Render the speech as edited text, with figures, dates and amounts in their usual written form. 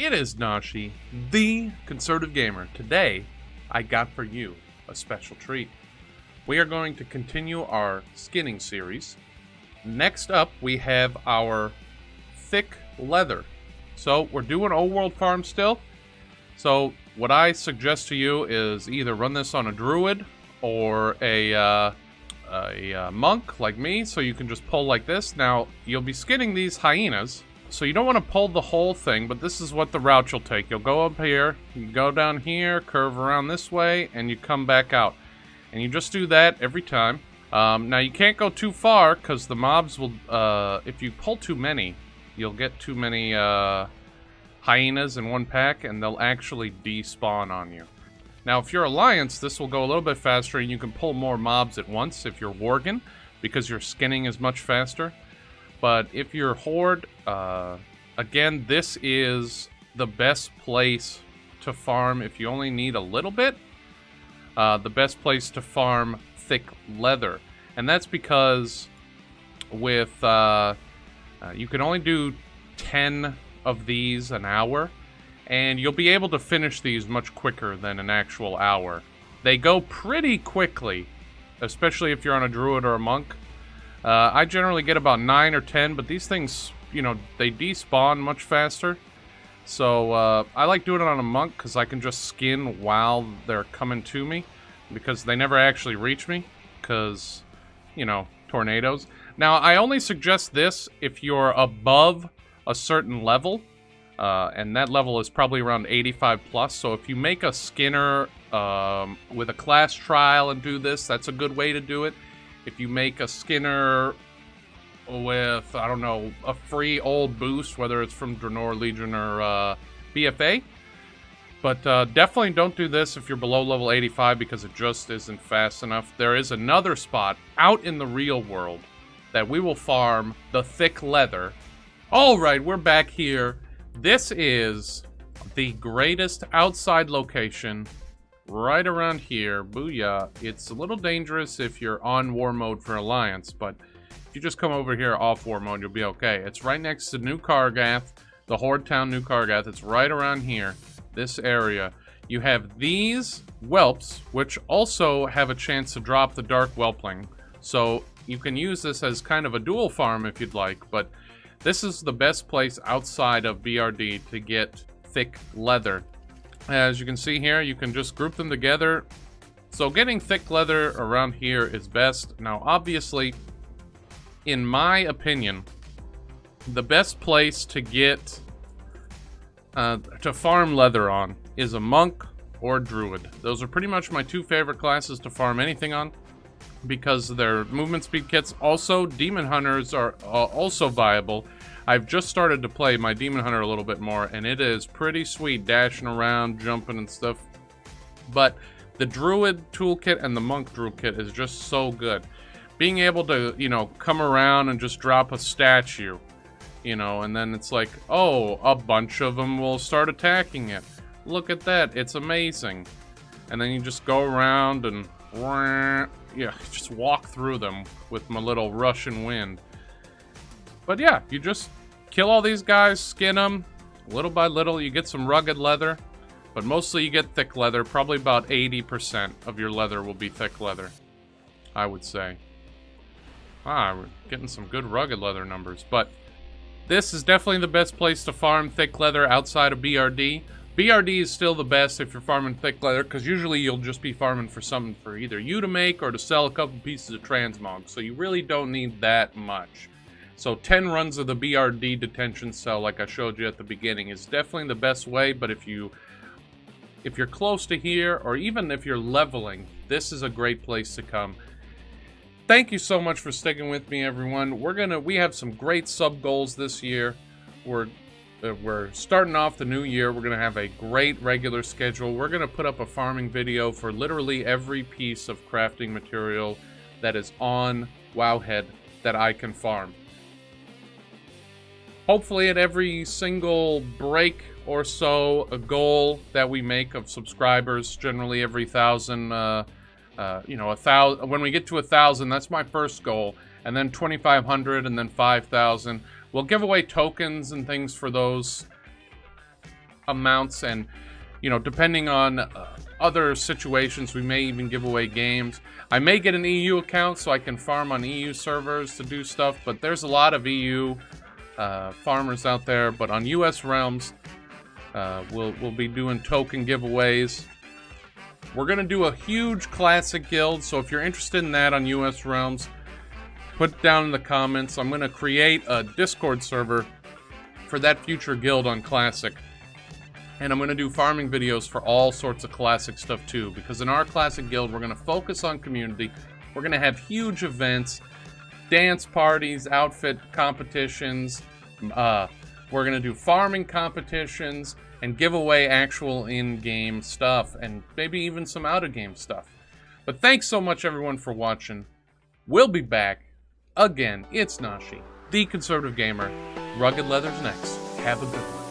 It is Nashi, the conservative gamer. Today, I got for you a special treat. We are going to continue our skinning series. Next up, we have our thick leather. So, we're doing old world farm still. So, what I suggest to you is either run this on a druid or a monk like me, so you can just pull like this. Now, you'll be skinning these hyenas. So you don't want to pull the whole thing, but this is what the route you'll take. You'll go up here, you go down here, curve around this way, and you come back out. And you just do that every time. Now you can't go too far, because the mobs will, if you pull too many, you'll get too many hyenas in one pack, and they'll actually despawn on you. Now if you're Alliance, this will go a little bit faster, and you can pull more mobs at once if you're Worgen, because your skinning is much faster. But if you're Horde, again, this is the best place to farm if you only need a little bit. The best place to farm thick leather. And that's because with, you can only do 10 of these an hour. And you'll be able to finish these much quicker than an actual hour. They go pretty quickly, especially if you're on a druid or a monk. I generally get about 9 or 10, but these things, you know, they despawn much faster. So, I like doing it on a monk, because I can just skin while they're coming to me. Because they never actually reach me, because, you know, tornadoes. Now, I only suggest this if you're above a certain level. And that level is probably around 85 plus. So if you make a skinner with a class trial and do this, that's a good way to do it. If you make a skinner with, I don't know, a free old boost, whether it's from Draenor, Legion, or BFA. But definitely don't do this if you're below level 85 because it just isn't fast enough. There is another spot out in the real world that we will farm the thick leather. Alright, we're back here. This is the greatest outside location right around here. Booyah. It's a little dangerous if you're on war mode for Alliance, but if you just come over here off war mode, you'll be okay. It's right next to New Kargath, the Horde Town New Kargath. It's right around here, this area. You have these whelps, which also have a chance to drop the Dark Whelpling. So you can use this as kind of a dual farm if you'd like, but this is the best place outside of BRD to get thick leather. As you can see here, you can just group them together. So getting thick leather around here is best. Now, obviously, in my opinion, the best place to get, to farm leather on is a monk or druid. Those are pretty much my two favorite classes to farm anything on because their movement speed kits. Also, demon hunters are also viable. I've just started to play my Demon Hunter a little bit more, and it is pretty sweet, dashing around, jumping and stuff. But the Druid toolkit and the Monk toolkit is just so good. Being able to, you know, come around and just drop a statue, you know, and then it's like, oh, a bunch of them will start attacking it. Look at that, it's amazing. And then you just go around and, yeah, just walk through them with my little Russian wind. But yeah, you just kill all these guys, skin them, little by little, you get some rugged leather, but mostly you get thick leather. Probably about 80% of your leather will be thick leather, I would say. We're getting some good rugged leather numbers, but this is definitely the best place to farm thick leather outside of BRD. BRD is still the best if you're farming thick leather, because usually you'll just be farming for something for either you to make or to sell a couple pieces of transmog, so you really don't need that much. So 10 runs of the BRD detention cell, like I showed you at the beginning, is definitely the best way. But if you're close to here, or even if you're leveling, this is a great place to come. Thank you so much for sticking with me, everyone. We have some great sub goals this year. We're starting off the new year. We're gonna have a great regular schedule. We're gonna put up a farming video for literally every piece of crafting material that is on Wowhead that I can farm. Hopefully at every single break or so, a goal that we make of subscribers, generally every 1,000, you know, 1,000. When we get to 1,000, that's my first goal, and then 2,500, and then 5,000. We'll give away tokens and things for those amounts, and depending on other situations, we may even give away games. I may get an EU account so I can farm on EU servers to do stuff, but there's a lot of EU farmers out there. But on US realms, we'll be doing token giveaways. We're gonna do a huge classic guild, so if you're interested in that on US realms, put it down in the comments. I'm gonna create a Discord server for that future guild on classic. And I'm going to do farming videos for all sorts of classic stuff too, because in our classic guild, we're going to focus on community. We're going to have huge events, dance parties, outfit competitions. We're going to do farming competitions and give away actual in-game stuff and maybe even some out-of-game stuff. But thanks so much, everyone, for watching. We'll be back again. It's Nashi, the Conservative Gamer. Rugged Leather's next. Have a good one.